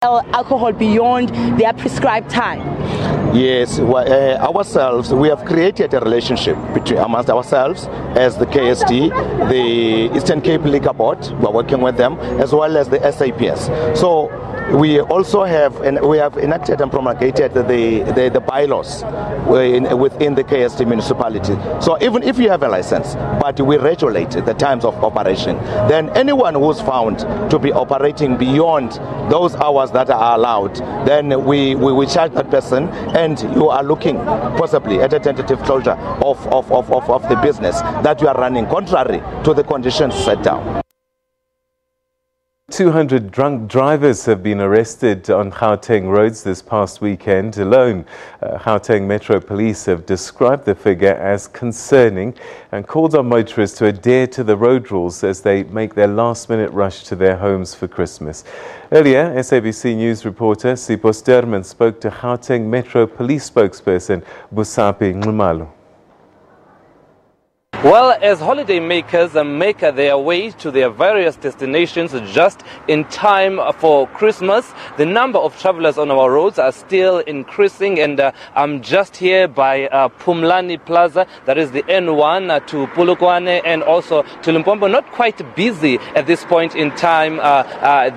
alcohol beyond their prescribed time? Yes, ourselves, we have created a relationship amongst ourselves as the KST, the Eastern Cape Liquor Board, we're working with them, as well as the SAPS. So we also have, and we have enacted and promulgated the bylaws within the KST municipality. So even if you have a license, but we regulate the times of operation, then anyone who's found to be operating beyond those hours that are allowed, then we charge that person, and you are looking possibly at a tentative closure of the business that you are running contrary to the conditions set down. 200 drunk drivers have been arrested on Gauteng roads this past weekend alone. Gauteng Metro Police have described the figure as concerning and called on motorists to adhere to the road rules as they make their last-minute rush to their homes for Christmas. Earlier, Sabc News reporter Sipho Stuurman spoke to Gauteng Metro Police spokesperson Busaphi Nxumalo. Well, as holidaymakers make their way to their various destinations just in time for Christmas, the number of travelers on our roads are still increasing, and I'm just here by Pumlani Plaza, that is the N1 to Polokwane and also to Limpopo. Not quite busy at this point in time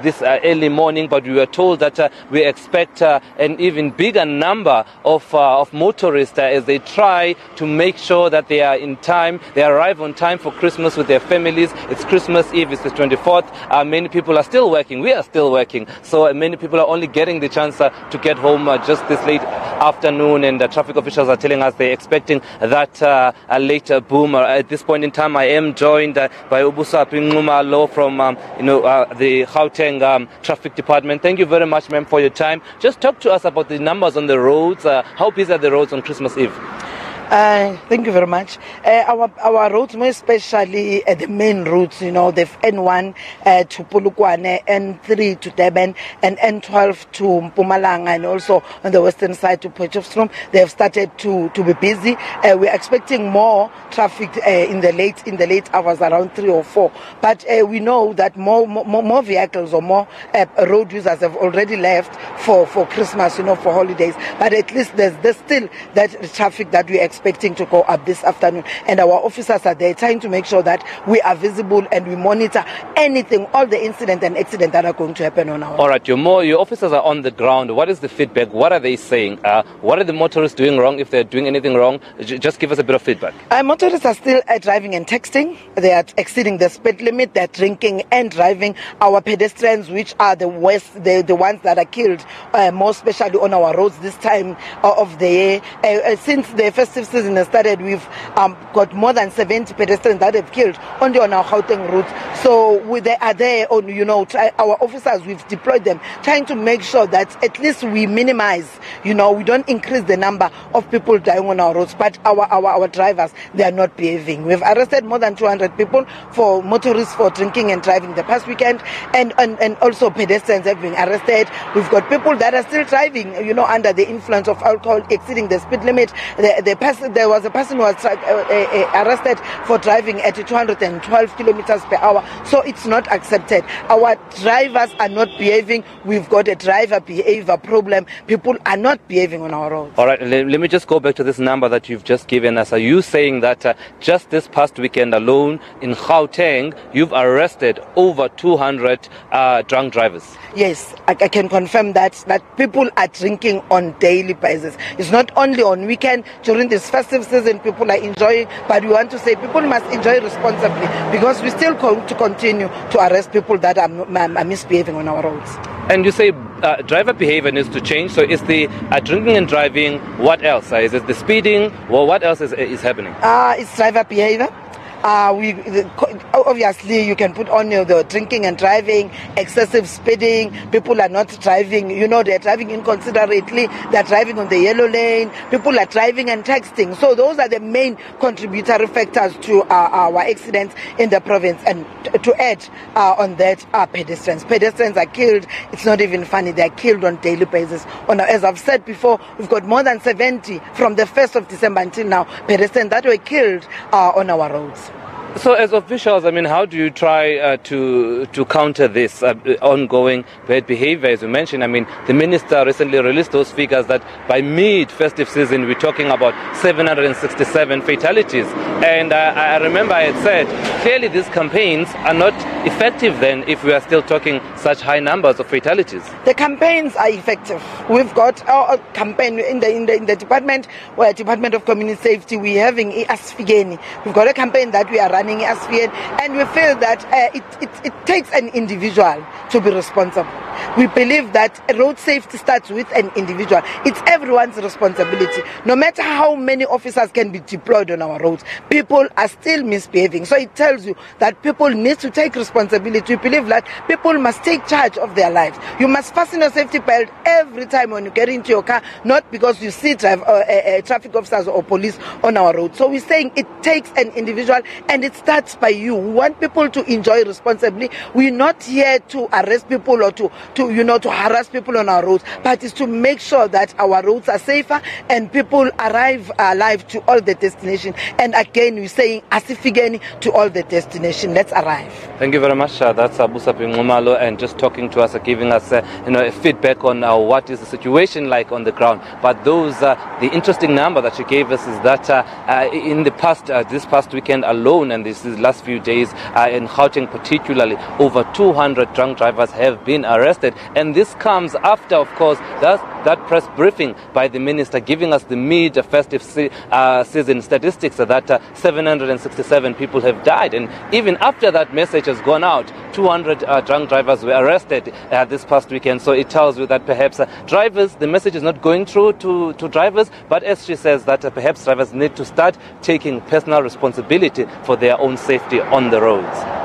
this early morning, but we were told that we expect an even bigger number of motorists as they try to make sure that they are in time. They arrive on time for Christmas with their families. It's Christmas Eve, it's the 24th. Many people are still working. We are still working. So many people are only getting the chance to get home just this late afternoon. And traffic officials are telling us they're expecting that a later boom. At this point in time, I am joined by Busaphi Nxumalo from the Gauteng Traffic Department. Thank you very much, ma'am, for your time. Just talk to us about the numbers on the roads. How busy are the roads on Christmas Eve? Thank you very much. Our roads, more especially the main routes, the N1 to Polokwane, N3 to Durban, and N12 to Mpumalanga, and also on the western side to Potchefstroom, they have started to be busy. We're expecting more traffic in the late hours, around 3 or 4. But we know that more vehicles or more road users have already left for Christmas, for holidays. But at least there's still that traffic that we expecting to go up this afternoon, and our officers are there trying to make sure that we are visible and we monitor anything, all the incident and accident that are going to happen on our. All right, your officers are on the ground. What is the feedback? What are they saying? What are the motorists doing wrong? If they're doing anything wrong, just give us a bit of feedback. Motorists are still driving and texting. They are exceeding the speed limit. They're drinking and driving. Our pedestrians, which are the ones that are killed, more especially on our roads this time of the year. Since the festive season has started, we've got more than 70 pedestrians that have killed only on our Gauteng route. So they are there on, our officers, we've deployed them, trying to make sure that at least we minimize, we don't increase the number of people dying on our roads, but our drivers, they are not behaving. We've arrested more than 200 people for motorists for drinking and driving the past weekend, and also pedestrians have been arrested. We've got people that are still driving, under the influence of alcohol, exceeding the speed limit. There was a person who was arrested for driving at 212 kilometers per hour. So it's not accepted. Our drivers are not behaving. We've got a driver behavior problem. People are not behaving on our roads. All right, let me just go back to this number that you've just given us. Are you saying that just this past weekend alone in Gauteng, you've arrested over 200 drunk drivers? Yes, I can confirm that people are drinking on daily basis. It's not only on weekend. During this festive season, people are enjoying, but we want to say people must enjoy responsibly, because we still going to continue to arrest people that are misbehaving on our roads. And you say driver behavior needs to change. So is the drinking and driving, what else? Is it the speeding? Well, what else is happening? It's driver behavior. Obviously, you can put on the drinking and driving, excessive speeding. People are not driving, they're driving inconsiderately. They're driving on the yellow lane. People are driving and texting. So those are the main contributory factors to our accidents in the province. And to add on that, pedestrians. Pedestrians are killed. It's not even funny. They're killed on a daily basis. As I've said before, we've got more than 70 from the 1st of December until now, pedestrians that were killed on our roads. So as officials, I mean, how do you try to counter this ongoing bad behavior? As you mentioned, I mean, the minister recently released those figures that by mid-festive season, we're talking about 767 fatalities. And I remember I had said, clearly these campaigns are not effective then if we are still talking such high numbers of fatalities. The campaigns are effective. We've got our campaign in the department, Department of Community Safety, we're having Asfigeni. We've got a campaign that we are running Asfigeni, and we feel that it takes an individual to be responsible. We believe that road safety starts with an individual. It's everyone's responsibility. No matter how many officers can be deployed on our roads, people are still misbehaving. So it tells you that people need to take responsibility. We believe that people must take charge of their lives. You must fasten your safety belt every time when you get into your car, not because you see traffic officers or police on our roads. So we're saying it takes an individual, and it starts by you. We want people to enjoy responsibly. We're not here to arrest people or to harass people on our roads, but it's to make sure that our roads are safer and people arrive alive to all the destination. And again, we're saying asifigeni to all the destination. Let's arrive. Thank you very much. That's Busaphi Nxumalo, and just talking to us, giving us a feedback on what is the situation like on the ground. But the interesting number that she gave us is that in the past, this past weekend alone, and these last few days in Gauteng particularly, over 200 drunk drivers have been arrested. And this comes after, of course, that press briefing by the minister giving us the mid-festive season statistics that 767 people have died. And even after that message has gone out, 200 drunk drivers were arrested this past weekend. So it tells you that perhaps drivers, the message is not going through to drivers, but as she says, that perhaps drivers need to start taking personal responsibility for their own safety on the roads.